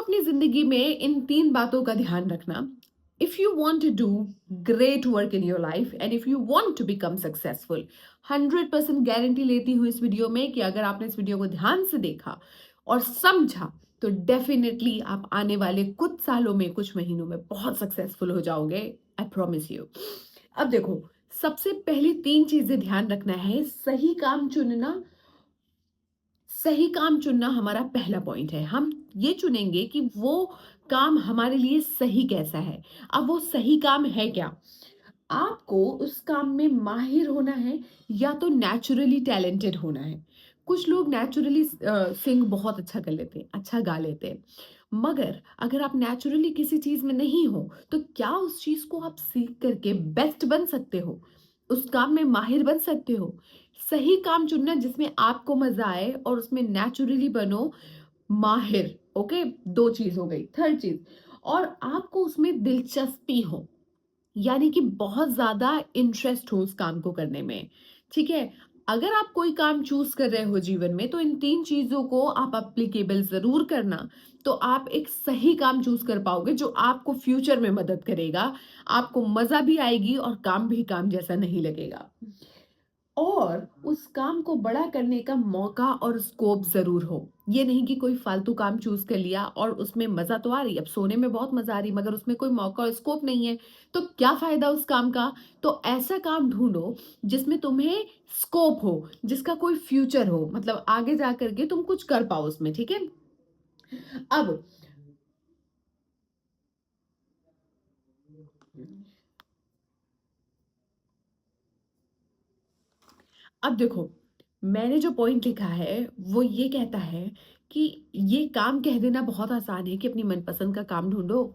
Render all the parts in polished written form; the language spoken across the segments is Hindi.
अपनी जिंदगी में इन 3 बातों का ध्यान रखना। If you want to do great work in your life and if you want to become successful, 100% guarantee लेती हूँ इस वीडियो में कि अगर आपने इस वीडियो को ध्यान से देखा और समझा तो डेफिनेटली आप आने वाले कुछ सालों में, कुछ महीनों में बहुत सक्सेसफुल हो जाओगे। I promise you. अब देखो, सबसे पहली 3 चीजें ध्यान रखना है। सही काम चुनना। सही काम चुनना हमारा पहला पॉइंट है। हम ये चुनेंगे कि वो काम हमारे लिए सही कैसा है। अब वो सही काम है क्या? आपको उस काम में माहिर होना है या तो नेचुरली टैलेंटेड होना है। कुछ लोग नेचुरली सिंग बहुत अच्छा कर लेते हैं, अच्छा गा लेते हैं। मगर अगर आप नेचुरली किसी चीज में नहीं हो तो क्या उस चीज को आप सीख करके बेस्ट बन सकते हो? उस काम में माहिर बन सकते हो? सही काम चुनना जिसमें आपको मजा आए और उसमें नेचुरली बनो माहिर। ओके, 2 चीज हो गई। थर्ड चीज, और आपको उसमें दिलचस्पी हो, यानी कि बहुत ज्यादा इंटरेस्ट हो उस काम को करने में। ठीक है, अगर आप कोई काम चूज कर रहे हो जीवन में तो इन 3 चीजों को आप अप्लीकेबल जरूर करना। तो आप एक सही काम चूज कर पाओगे जो आपको फ्यूचर में मदद करेगा। आपको मजा भी आएगी और काम भी काम जैसा नहीं लगेगा। और उस काम को बड़ा करने का मौका और स्कोप जरूर हो। ये नहीं कि कोई फालतू काम चूज कर लिया और उसमें मजा तो आ रही, अब सोने में बहुत मजा आ रही, मगर उसमें कोई मौका और स्कोप नहीं है, तो क्या फायदा उस काम का? तो ऐसा काम ढूंढो जिसमें तुम्हें स्कोप हो, जिसका कोई फ्यूचर हो, मतलब आगे जा करके तुम कुछ कर पाओ उसमें। ठीक है। अब अब देखो, मैंने जो पॉइंट लिखा है वो ये कहता है कि ये काम कह देना बहुत आसान है कि अपनी मनपसंद का काम ढूंढो,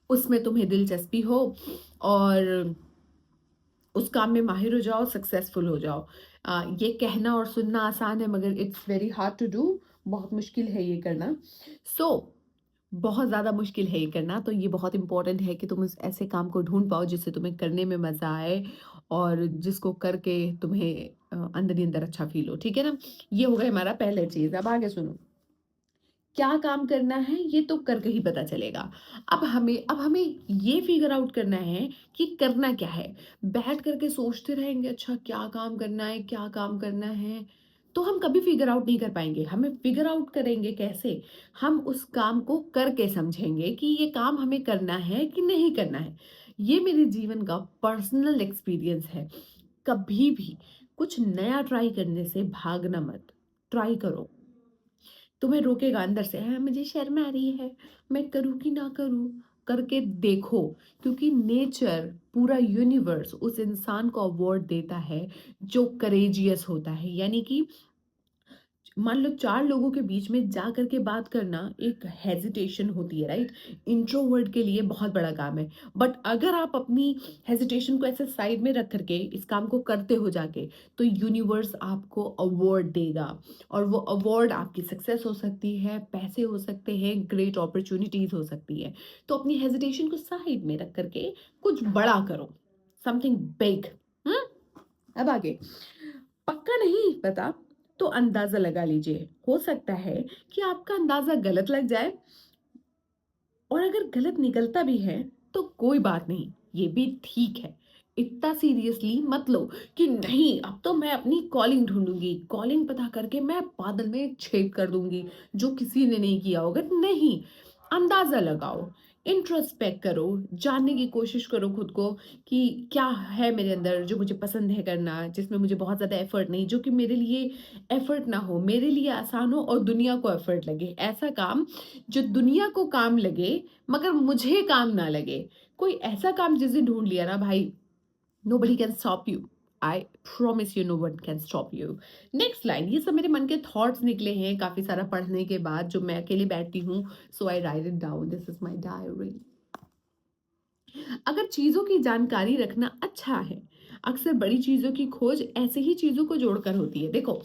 उसमें तुम्हें दिलचस्पी हो और उस काम में माहिर हो जाओ, सक्सेसफुल हो जाओ। ये कहना और सुनना आसान है मगर it's very hard to do. बहुत मुश्किल है ये करना। सो बहुत ज़्यादा मुश्किल है ये करना। तो ये बहुत इंपॉर्टेंट है कि तुम उस ऐसे काम को ढूंढ पाओ जिससे तुम्हें करने में मज़ा आए और जिसको करके तुम्हें अंदर ही अंदर अच्छा फील हो। ठीक है ना? ये हो गया हमारा पहला चीज़। अब आगे सुनो, क्या काम करना है ये तो करके ही पता चलेगा। अब हमें ये फिगर आउट करना है कि करना क्या है। बैठ करके सोचते रहेंगे अच्छा क्या काम करना है, क्या काम करना है, तो हम कभी फिगर आउट नहीं कर पाएंगे। हमें फिगर आउट करेंगे कैसे? हम उस काम को करके समझेंगे कि ये काम हमें करना है कि नहीं करना है। ये मेरे जीवन का पर्सनल एक्सपीरियंस है। कभी भी कुछ नया ट्राई करने से भागना मत। ट्राई करो। तुम्हें रोकेगा अंदर से, है मुझे शर्म आ रही है, मैं करूँ कि ना करूँ, करके देखो। क्योंकि नेचर, पूरा यूनिवर्स उस इंसान को अवार्ड देता है जो करेजियस होता है। यानी कि मान लो 4 लोगों के बीच में जा करके बात करना एक हेजिटेशन होती है, राइट? इंट्रोवर्ट के लिए बहुत बड़ा काम है। बट अगर आप अपनी हेजिटेशन को ऐसे साइड में रख करके इस काम को करते हो जाके, तो यूनिवर्स आपको अवार्ड देगा। और वो अवार्ड आपकी सक्सेस हो सकती है, पैसे हो सकते हैं, ग्रेट अपॉर्चुनिटीज हो सकती है। तो अपनी हेजिटेशन को साइड में रख करके कुछ बड़ा करो, समथिंग बिग। अब आगे, पक्का नहीं पता तो अंदाजा लगा लीजिए। हो सकता है कि आपका अंदाजा गलत लग जाए, और अगर गलत निकलता भी है तो कोई बात नहीं, ये भी ठीक है। इतना सीरियसली मत लो कि नहीं अब तो मैं अपनी कॉलिंग ढूंढूंगी, कॉलिंग पता करके मैं बादल में छेद कर दूंगी जो किसी ने नहीं किया होगा। नहीं, अंदाजा लगाओ, इंट्रोस्पेक्ट करो, जानने की कोशिश करो खुद को कि क्या है मेरे अंदर जो मुझे पसंद है करना, जिसमें मुझे बहुत ज़्यादा एफर्ट नहीं, जो कि मेरे लिए एफर्ट ना हो, मेरे लिए आसान हो और दुनिया को एफर्ट लगे। ऐसा काम जो दुनिया को काम लगे मगर मुझे काम ना लगे। कोई ऐसा काम जिसे ढूंढ लिया ना भाई, nobody can stop you. I promise you no one can stop you. Next line, ये सब मेरे मन के थॉट्स निकले हैं काफी सारा पढ़ने के बाद, जो मैं अकेले बैठती हूँ, so I write it down, this is my diary. अगर चीजों की जानकारी रखना अच्छा है, अक्सर बड़ी चीजों की खोज ऐसे ही चीजों को जोड़कर होती है। देखो,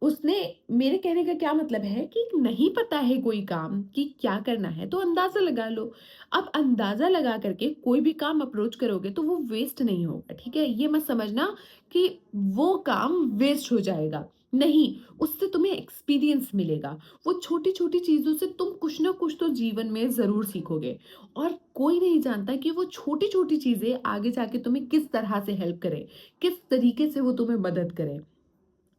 उसने, मेरे कहने का क्या मतलब है कि नहीं पता है कोई काम कि क्या करना है तो अंदाजा लगा लो। अब अंदाजा लगा करके कोई भी काम अप्रोच करोगे तो वो वेस्ट नहीं होगा। ठीक है, ये मत समझना कि वो काम वेस्ट हो जाएगा। नहीं, उससे तुम्हें एक्सपीरियंस मिलेगा। वो छोटी-छोटी चीज़ों से तुम कुछ ना कुछ तो जीवन में ज़रूर सीखोगे और कोई नहीं जानता कि वो छोटी-छोटी चीज़ें आगे जाके तुम्हें किस तरह से हेल्प करें, किस तरीके से वो तुम्हें मदद करें।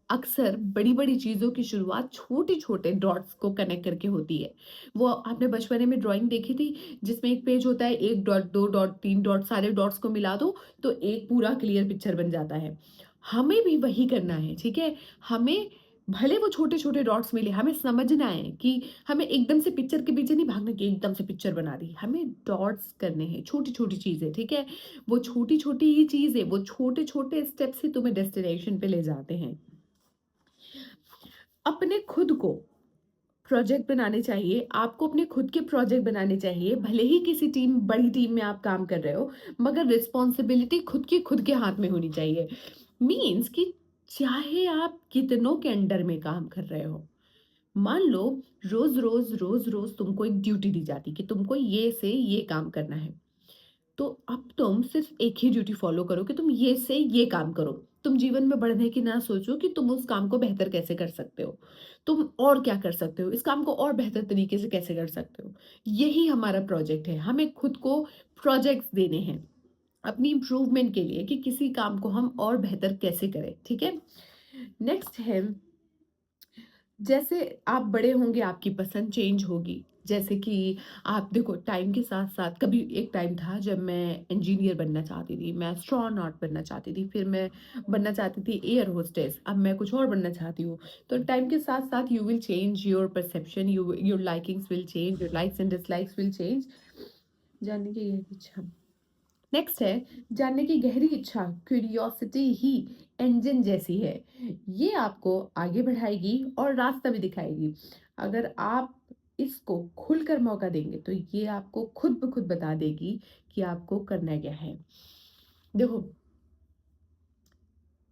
अक्सर बड़ी-बड़ी चीज़ों की शुरुआत छोटे-छोटे डॉट्स को कनेक्ट करके होती है। वो आपने बचपने में ड्राइंग देखी थी जिसमें एक पेज होता है, 1 डॉट, 2 डॉट, 3 डॉट, सारे डॉट्स को मिला दो तो एक पूरा क्लियर पिक्चर बन जाता है। हमें भी वही करना है, ठीक है? हमें भले वो छोटे-छोटे डॉट्स मिले, हमें समझना है कि हमें एकदम से पिक्चर के पीछे नहीं भागना कि एकदम से पिक्चर बना दी। हमें डॉट्स करने हैं, छोटी-छोटी चीज़ें, ठीक है? वो छोटी-छोटी ही चीज़ें, वो छोटे-छोटे स्टेप्स ही तुम्हें डेस्टिनेशन पे ले जाते हैं। अपने खुद को प्रोजेक्ट बनाने चाहिए, आपको अपने खुद के प्रोजेक्ट बनाने चाहिए, भले ही किसी बड़ी टीम में आप काम कर रहे हो, मगर रिस्पॉन्सिबिलिटी खुद की खुद के हाथ में होनी चाहिए। मीन्स कि चाहे आप कितनों के अंडर में काम कर रहे हो, मान लो रोज़-रोज़ तुमको एक ड्यूटी दी जाती कि तुमको ये से ये काम करना है। तो अब तुम सिर्फ एक ही ड्यूटी फॉलो करो कि तुम ये से ये काम करो। तुम जीवन में बढ़ने की ना सोचो कि तुम उस काम को बेहतर कैसे कर सकते हो। तुम और क्या कर सकते हो, इस काम को और बेहतर तरीके से कैसे कर सकते हो। यही हमारा प्रोजेक्ट है, हमें खुद को प्रोजेक्ट्स देने हैं अपनी इम्प्रूवमेंट के लिए कि किसी काम को हम और बेहतर कैसे करें, ठीक है। नेक्स्ट है, जैसे आप बड़े होंगे आपकी पसंद चेंज होगी। जैसे कि आप देखो टाइम के साथ-साथ कभी एक टाइम था जब मैं इंजीनियर बनना चाहती थी, मैं एस्ट्रोनॉट बनना चाहती थी, फिर मैं बनना चाहती थी एयर होस्टेस, अब मैं कुछ और बनना चाहती हूँ। तो टाइम के साथ-साथ you will change your perception, your likings will change, your likes and dislikes will change. जानने की ये इच्छा। नेक्स्ट है, जानने की गहरी इच्छा, क्यूरियोसिटी ही इंजन जैसी है। ये आपको आगे बढ़ाएगी और रास्ता भी दिखाएगी। अगर आप इसको खुलकर मौका देंगे तो ये आपको खुद ब खुद बता देगी कि आपको करना क्या है। देखो,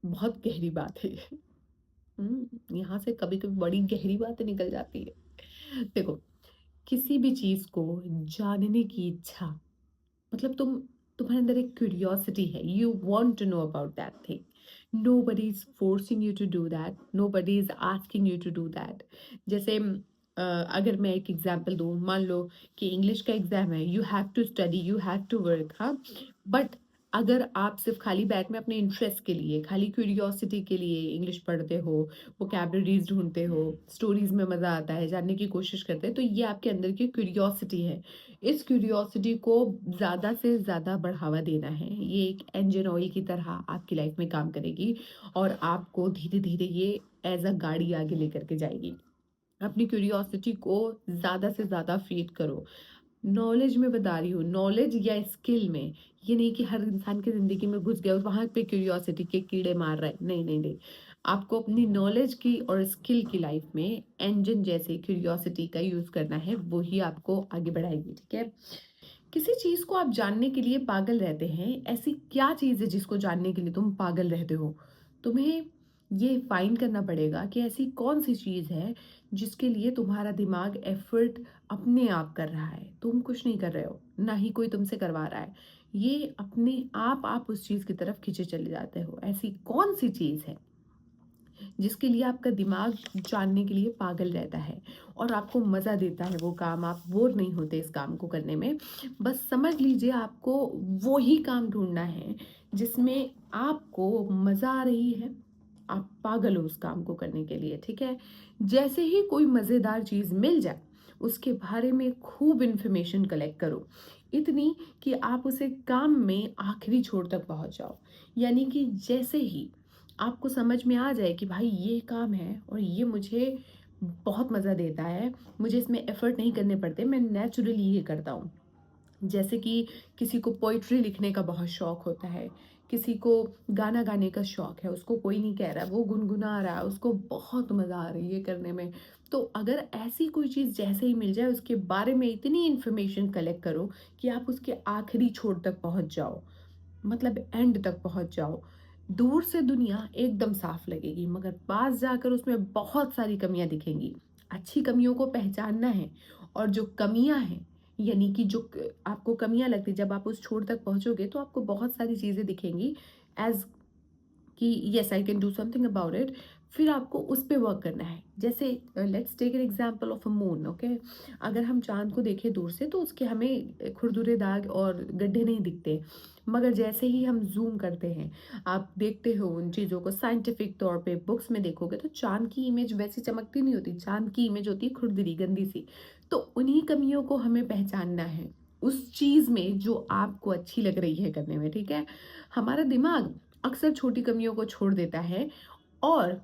बहुत गहरी बात है ये। यहाँ से कभी-कभी बड़ी गहरी बातें निकल जाती है। देखो, किसी भी चीज़ को जानने की इच्छा मतलब तुम्हारे अंदर एक क्यूरियोसिटी है, you want to know about that thing, nobody is forcing you to do that, nobody is asking you to do that. जैसे अगर मैं एक एग्जांपल दूं, मान लो कि इंग्लिश का एग्जाम है, you have to study, you have to work, हाँ। बट अगर आप सिर्फ खाली बैठ में अपने इंटरेस्ट के लिए, खाली क्यूरियोसिटी के लिए इंग्लिश पढ़ते हो, वोकैबुलरीज ढूंढते हो, स्टोरीज में मजा आता है, जानने की कोशिश करते हैं, तो ये आपके अंदर की क्यूरियोसिटी है। इस क्यूरियोसिटी को ज़्यादा से ज़्यादा बढ़ावा देना है। ये एक इंजन ऑयल की तरह आपकी लाइफ में काम करेगी और आपको धीरे-धीरे ये एज़ अ गाड़ी आगे लेकर के जाएगी। अपनी क्यूरियोसिटी को ज़्यादा से ज़्यादा फीड करो। नॉलेज में बता रही हूँ, नॉलेज या स्किल में। ये नहीं कि हर इंसान की ज़िंदगी में घुस गया और वहाँ पे क्यूरियोसिटी के कीड़े मार रहा है। नहीं, नहीं, नहीं। आपको अपनी नॉलेज की और स्किल की लाइफ में इंजन जैसे क्यूरियोसिटी का यूज़ करना है, वो ही आपको आगे बढ़ाएगी, ठीक है? किसी चीज़ को आप जानने के लिए पागल रहते हैं, ऐसी क्या चीज़ है जिसको जानने के लिए तुम पागल रहते हो? तुम्हें ये फाइंड करना पड़ेगा कि ऐसी कौन-सी चीज़ है जिसके लिए तुम्हारा दिमाग एफर्ट अपने आप कर रहा है। तुम कुछ नहीं कर रहे हो, ना ही कोई तुमसे करवा रहा है। ये अपने आप उस चीज़ की तरफ खींचे चले जाते हो। ऐसी कौन-सी चीज़ है जिसके लिए आपका दिमाग जानने के लिए पागल रहता है और आपको मज़ा देता है वो काम, आप बोर नहीं होते इस काम को करने में। बस समझ लीजिए आपको वो ही काम ढूँढना है जिसमें आपको मज़ा आ रही है, आप पागल हो उस काम को करने के लिए, ठीक है? जैसे ही कोई मज़ेदार चीज़ मिल जाए, उसके बारे में खूब इन्फॉर्मेशन कलेक्ट करो, इतनी कि आप उसे काम में आखिरी छोर तक पहुँच जाओ। यानी कि जैसे ही आपको समझ में आ जाए कि भाई ये काम है और ये मुझे बहुत मज़ा देता है, मुझे इसमें एफ़र्ट नहीं करने पड़ते, मैं नेचुरली ये करता हूँ। जैसे कि किसी को पोएट्री लिखने का बहुत शौक होता है, किसी को गाना गाने का शौक है, उसको कोई नहीं कह रहा है, वो गुनगुना रहा है, उसको बहुत मज़ा आ रही है करने में। तो अगर ऐसी कोई चीज़ जैसे ही मिल जाए, उसके बारे में इतनी इन्फॉर्मेशन कलेक्ट करो कि आप उसके आखिरी छोर तक पहुँच जाओ, मतलब एंड तक पहुँच जाओ। दूर से दुनिया एकदम साफ लगेगी, मगर पास जाकर उसमें बहुत सारी कमियाँ दिखेंगी। अच्छी कमियों को पहचानना है और जो कमियाँ हैं, यानी कि जो आपको कमियाँ लगती हैं, जब आप उस छोर तक पहुँचोगे तो आपको बहुत सारी चीज़ें दिखेंगी एज़ कि yes I can do something about it. फिर आपको उस पे वर्क करना है। जैसे let's take an example of a moon, okay. अगर हम चाँद को देखें दूर से तो उसके हमें खुरदुरे दाग और गड्ढे नहीं दिखते। मगर जैसे ही हम ज़ूम करते हैं, आप देखते हो उन चीज़ों को साइंटिफिक तौर पे बुक्स में देखोगे तो चाँद की इमेज वैसी चमकती नहीं होती, चाँद की इमेज होती है खुरदरी, गंदी-सी। तो उन्हीं कमियों को हमें पहचानना है, उस चीज़ में जो आपको अच्छी लग रही है करने में, ठीक है? हमारा दिमाग अक्सर छोटी कमियों को छोड़ देता है और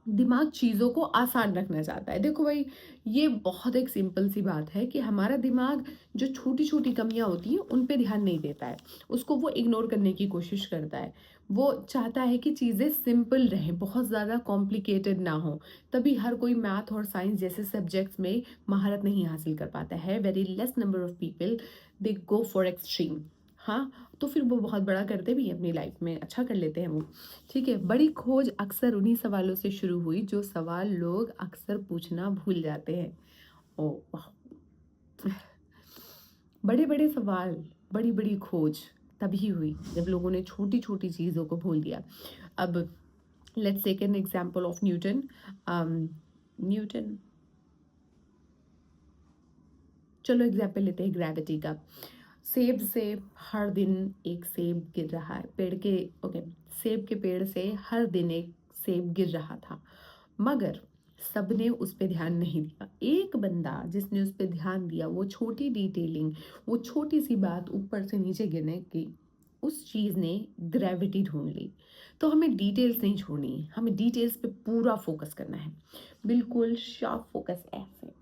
दिमाग चीज़ों को आसान रखना चाहता है। देखो भाई, ये बहुत एक सिंपल सी बात है कि हमारा दिमाग जो छोटी-छोटी कमियाँ होती हैं, उन पे ध्यान नहीं देता है। उसको वो इग्नोर करने की कोशिश करता है। वो चाहता है कि चीज़ें सिंपल रहें, बहुत ज़्यादा कॉम्प्लिकेटेड ना हो। तभी हर कोई मैथ और साइंस जैसे सब्जेक्ट्स में महारत नहीं हासिल कर पाता है। Very less number of people they go for extreme. हाँ, तो फिर वो बहुत बड़ा करते भी हैं अपनी लाइफ में, अच्छा कर लेते हैं वो। ठीक है, बड़ी खोज अक्सर उन्हीं सवालों से शुरू हुई जो सवाल लोग अक्सर पूछना भूल जाते हैं। ओह वाह! बड़े-बड़े सवाल, बड़ी-बड़ी खोज तभी हुई जब लोगों ने छोटी-छोटी चीज़ों को भूल दिया। अब let's take an example of Newton. Newton, चलो एग्जांपल लेते हैं ग्रेविटी का। सेब से हर दिन एक सेब गिर रहा है, पेड़ के, ओके, सेब के पेड़ से हर दिन एक सेब गिर रहा था, मगर सबने उस पे ध्यान नहीं दिया। एक बंदा जिसने उस पे ध्यान दिया, वो छोटी डिटेलिंग, वो छोटी सी बात ऊपर से नीचे गिरने की, उस चीज़ ने ग्रेविटी ढूंढ ली। तो हमें डिटेल्स नहीं छोड़नी है, हमें डिटेल्स पे पूरा फोकस करना है, बिल्कुल शार्प फोकस, ऐसे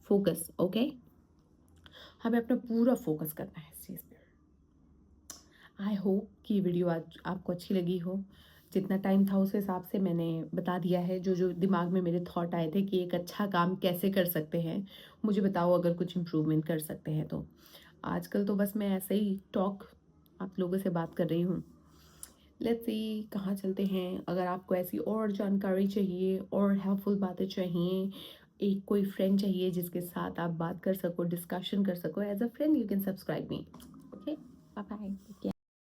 फोकस, ओके। हमें अपना पूरा फोकस करना है इस चीज़ पे। आई होप कि ये वीडियो आज आपको अच्छी लगी हो। जितना टाइम था उस हिसाब से मैंने बता दिया है, जो जो दिमाग में मेरे थॉट आए थे कि एक अच्छा काम कैसे कर सकते हैं। मुझे बताओ अगर कुछ इम्प्रूवमेंट कर सकते हैं तो। आजकल तो बस मैं ऐसे ही टॉक आप लोगों से बात कर रही हूँ। लेट्स सी कहाँ चलते हैं। अगर आपको ऐसी और जानकारी चाहिए और हेल्पफुल बातें चाहिए, एक कोई फ्रेंड चाहिए जिसके साथ आप बात कर सको, डिस्कशन कर सको, as a friend you can subscribe me. Okay, bye bye.